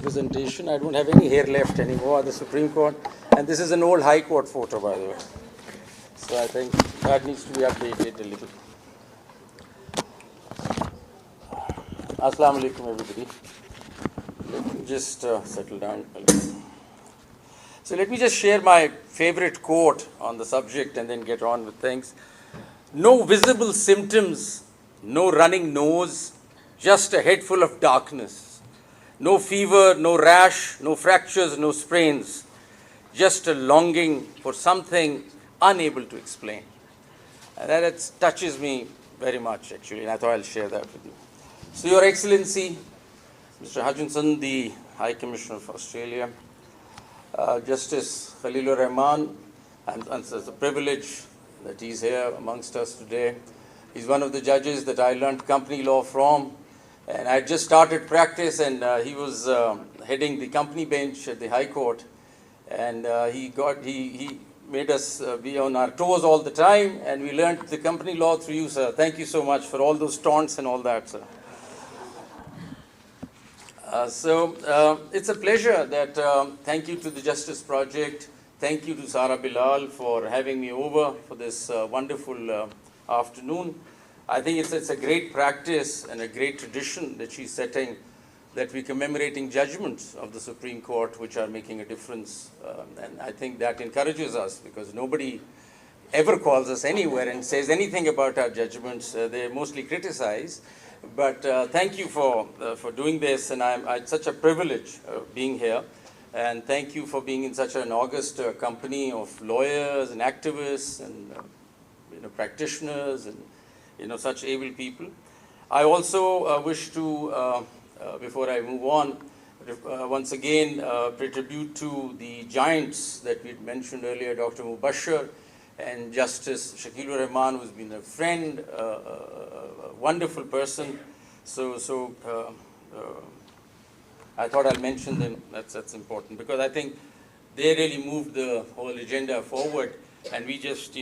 representation. I don't have any hair left anymore at the Supreme Court. And this is an old High Court photo, by the way. So I think that needs to be updated a little. Assalamu alaikum, everybody. Let me just settle down a little. So let me just share my favorite quote on the subject and then get on with things. No visible symptoms, no running nose, just a head full of darkness. No fever, no rash, no fractures, no sprains. Just a longing for something unable to explain. And that touches me very much, actually, and I thought I'll share that with you. So, Your Excellency, Mr. Hutchinson, the High Commissioner of Australia, Justice Khalilur Rahman, and it's a privilege that he's here amongst us today. He's one of the judges that I learned company law from, and I just started practice, and he was heading the company bench at the High Court, and he made us be on our toes all the time, and we learned the company law through you, sir. Thank you so much for all those taunts and all that, sir. It's a pleasure that, thank you to the Justice Project, thank you to Sara Bilal for having me over for this wonderful afternoon. I think it's a great practice and a great tradition that she's setting, that we're commemorating judgments of the Supreme Court which are making a difference. And I think that encourages us, because nobody ever calls us anywhere and says anything about our judgments. They mostly criticize. But thank you for doing this, and it's such a privilege being here. And thank you for being in such an august company of lawyers and activists and practitioners and such able people. I also wish to, before I move on, once again pay tribute to the giants that we mentioned earlier, Dr. Mubashir and Justice Shakilur Rahman, who's been a friend, a wonderful person. So I thought I'll mention them. That's important, because I think they really moved the whole agenda forward, and we just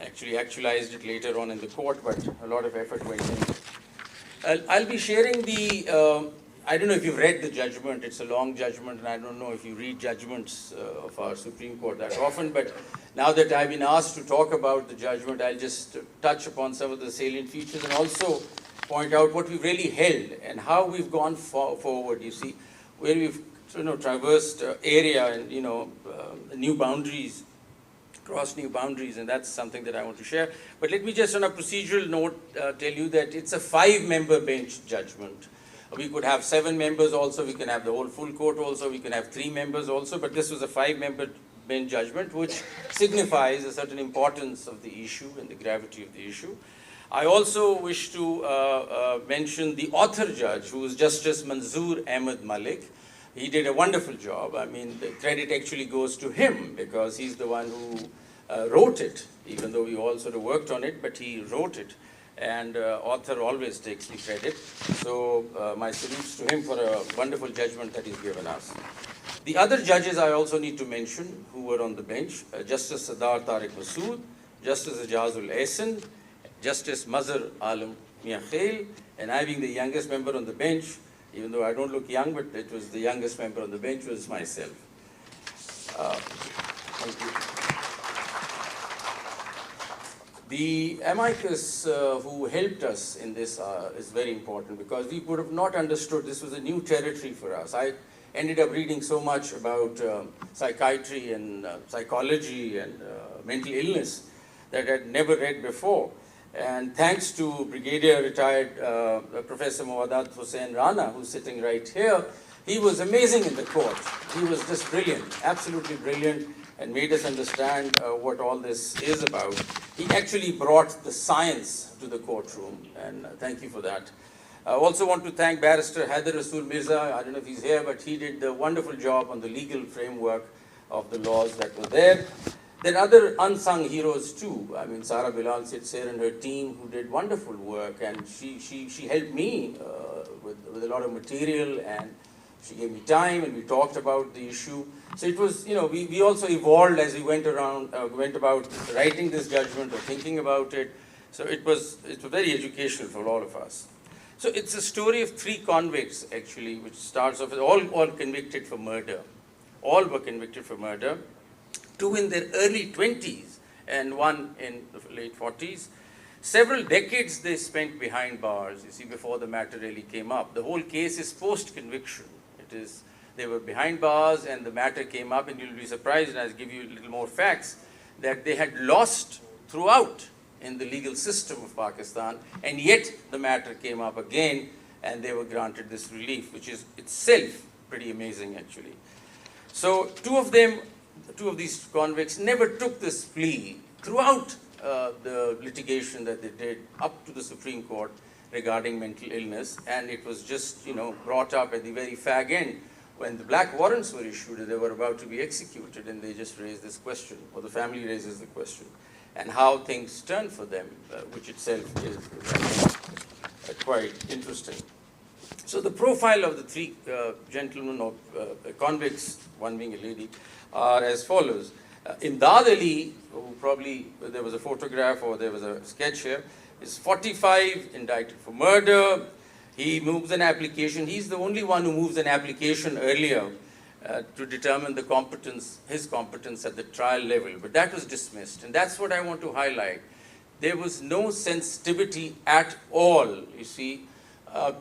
actually actualized it later on in the court, but a lot of effort went in. I'll be sharing the I don't know if you've read the judgment. It's a long judgment, and I don't know if you read judgments of our Supreme Court that often, but now that I've been asked to talk about the judgment, I'll just touch upon some of the salient features and also point out what we've really held and how we've gone forward, you see, where we've traversed area and new boundaries, crossed new boundaries, and that's something that I want to share. But let me just on a procedural note tell you that it's a 5-member bench judgment. We could have 7 members also, we can have the whole full court also, we can have 3 members also, but this was a 5-member bench judgment, which signifies a certain importance of the issue and the gravity of the issue. I also wish to mention the author judge, who is Justice Mansoor Ahmed Malik. He did a wonderful job. I mean, the credit actually goes to him, because he's the one who wrote it, even though we all sort of worked on it, but he wrote it. And author always takes the credit. So my salutes to him for a wonderful judgment that he's given us. The other judges I also need to mention who were on the bench: Justice Sadar Tariq Masood, Justice Ijazul Ehsan, Justice Mazhar Alam Mia Khail, and I being the youngest member on the bench, even though I don't look young, but it was the youngest member on the bench was myself. Thank you. The amicus who helped us in this is very important, because we would have not understood. This was a new territory for us. I ended up reading so much about psychiatry and psychology and mental illness that I'd never read before. And thanks to Brigadier retired Professor Muwaddat Hussain Rana, who's sitting right here, he was amazing in the court. He was just brilliant, absolutely brilliant, and made us understand what all this is about. He actually brought the science to the courtroom, and thank you for that. I also want to thank Barrister Haider Rasool Mirza. I don't know if he's here, but he did a wonderful job on the legal framework of the laws that were there. There are other unsung heroes too. I mean, Sara Bilal sits here and her team, who did wonderful work, and she helped me with a lot of material, and she gave me time, and we talked about the issue. So it was, we also evolved as we went about writing this judgment or thinking about it. So it was very educational for all of us. So it's a story of 3 convicts, actually, which starts off with all convicted for murder. All were convicted for murder. 2 in their early 20s and 1 in the late 40s. Several decades they spent behind bars, you see, before the matter really came up. The whole case is post-conviction. It is, they were behind bars and the matter came up, and you'll be surprised, and I'll give you a little more facts, that they had lost throughout in the legal system of Pakistan, and yet the matter came up again and they were granted this relief, which is itself pretty amazing, actually. So 2 of these convicts never took this plea throughout the litigation that they did up to the Supreme Court regarding mental illness, and it was just, brought up at the very fag end when the black warrants were issued and they were about to be executed, and they just raised this question, or the family raises the question, and how things turned for them, which itself is quite interesting. So the profile of the 3 gentlemen or convicts, one being a lady, are as follows. Imdad Ali, who probably, there was a photograph or there was a sketch here, is 45, indicted for murder. He moves an application. He's the only one who moves an application earlier to determine the competence, his competence at the trial level. But that was dismissed. And that's what I want to highlight. There was no sensitivity at all, you see,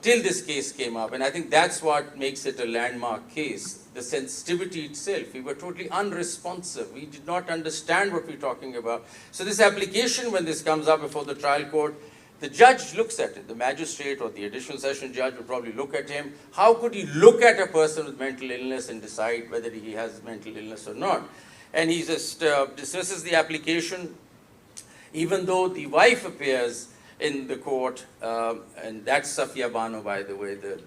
till this case came up. And I think that's what makes it a landmark case. The sensitivity itself. We were totally unresponsive. We did not understand what we were talking about. So this application, when this comes up before the trial court, the judge looks at it. The magistrate or the additional session judge will probably look at him. How could he look at a person with mental illness and decide whether he has mental illness or not? And he just dismisses the application, even though the wife appears in the court, and that's Safiya Bano, by the way, the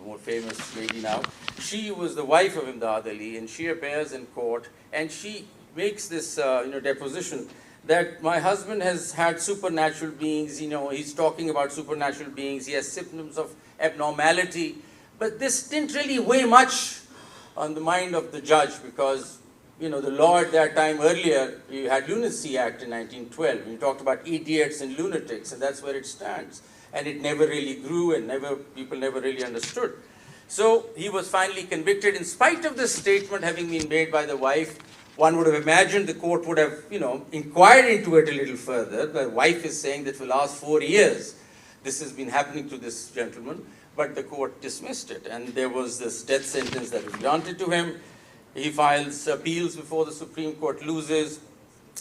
more famous lady now. She was the wife of Imdad Ali, and she appears in court, and she makes this deposition that my husband has had supernatural beings, he's talking about supernatural beings, he has symptoms of abnormality, but this didn't really weigh much on the mind of the judge, because the law at that time earlier, you had Lunacy Act in 1912, you talked about idiots and lunatics, and that's where it stands. And it never really grew, and people never really understood. So he was finally convicted in spite of this statement having been made by the wife. One would have imagined the court would have, inquired into it a little further. The wife is saying that for the last 4 years, this has been happening to this gentleman, but the court dismissed it. And there was this death sentence that was granted to him. He files appeals before the Supreme Court, loses.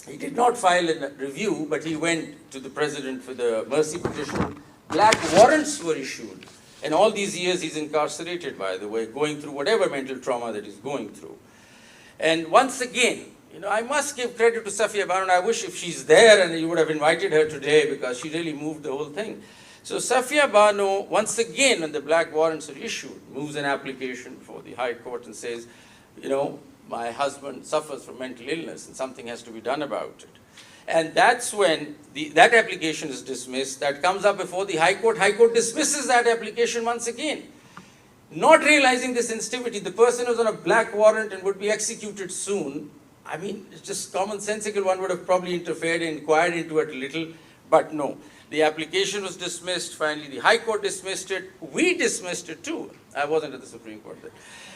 He did not file a review, but he went to the president for the mercy petition. Black warrants were issued. And all these years he's incarcerated, by the way, going through whatever mental trauma that he's going through. And once again, I must give credit to Safiya Bano. I wish if she's there and you would have invited her today, because she really moved the whole thing. So Safiya Bano, once again, when the black warrants are issued, moves an application for the High Court and says, my husband suffers from mental illness and something has to be done about it. And that's when that application is dismissed. That comes up before the High Court. High Court dismisses that application once again. Not realizing the sensitivity, the person was on a black warrant and would be executed soon. I mean, it's just commonsensical. One would have probably interfered and inquired into it a little, but no. The application was dismissed. Finally, the High Court dismissed it. We dismissed it too. I wasn't at the Supreme Court then.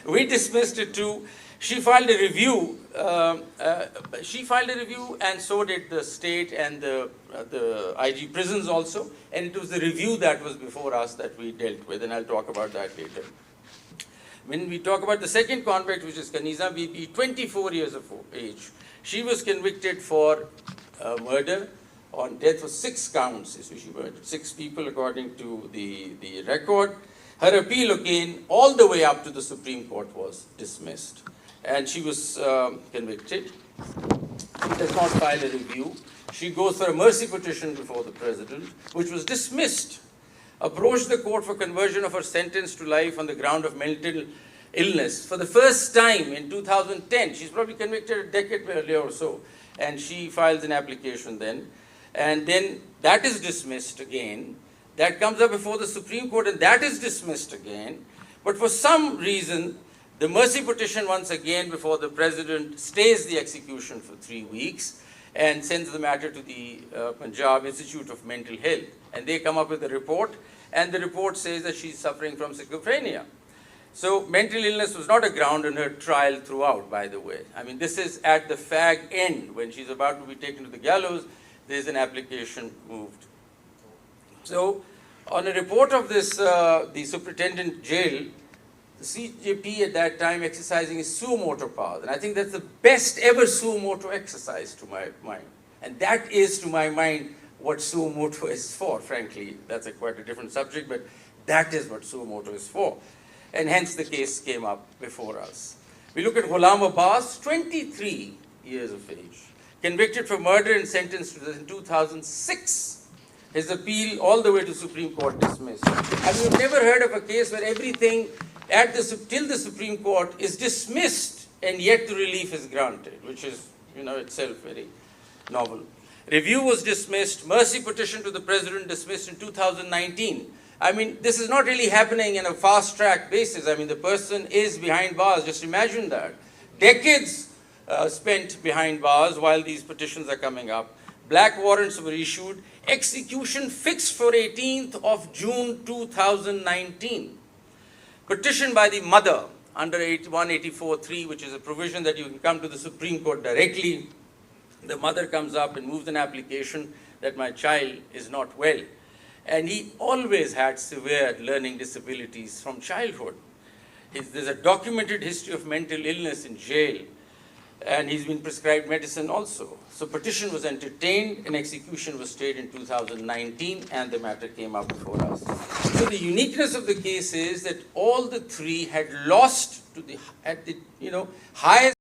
We dismissed it too. She filed a review. And so did the state and the IG prisons also. And it was the review that was before us that we dealt with, and I'll talk about that later. When we talk about the second convict, which is Kaniza Bibi, 24 years of age, she was convicted for murder on death for 6 counts. So she murdered 6 people according to the record. Her appeal again, all the way up to the Supreme Court, was dismissed. And she was convicted. She does not file a review. She goes for a mercy petition before the president, which was dismissed. Approached the court for conversion of her sentence to life on the ground of mental illness. For the first time in 2010, she's probably convicted a decade earlier or so, and she files an application then. And then that is dismissed again. That comes up before the Supreme Court, and that is dismissed again. But for some reason, the mercy petition once again before the president stays the execution for 3 weeks and sends the matter to the Punjab Institute of Mental Health. And they come up with a report and the report says that she's suffering from schizophrenia. So mental illness was not a ground in her trial throughout, by the way. I mean, this is at the fag end, when she's about to be taken to the gallows, there's an application moved. So on a report of this, the superintendent jail, the CJP at that time exercising his suo motu powers. And I think that's the best ever suo motu exercise to my mind. And that is, to my mind, what suo motu is for, frankly. That's quite a different subject, but that is what suo motu is for. And hence the case came up before us. We look at Ghulam Abbas, 23 years of age, convicted for murder and sentenced in 2006. His appeal all the way to Supreme Court dismissed. I mean, we've never heard of a case where everything till the Supreme Court is dismissed and yet the relief is granted, which is, itself very novel. Review was dismissed. Mercy petition to the president dismissed in 2019. I mean, this is not really happening in a fast-track basis. I mean, the person is behind bars. Just imagine that. Decades spent behind bars while these petitions are coming up. Black warrants were issued. Execution fixed for 18th of June 2019. Petition by the mother under 184.3, which is a provision that you can come to the Supreme Court directly. The mother comes up and moves an application that my child is not well. And he always had severe learning disabilities from childhood. There's a documented history of mental illness in jail, and he's been prescribed medicine also. So petition was entertained and execution was stayed in 2019, and the matter came up before us. So the uniqueness of the case is that all the three had lost to at the highest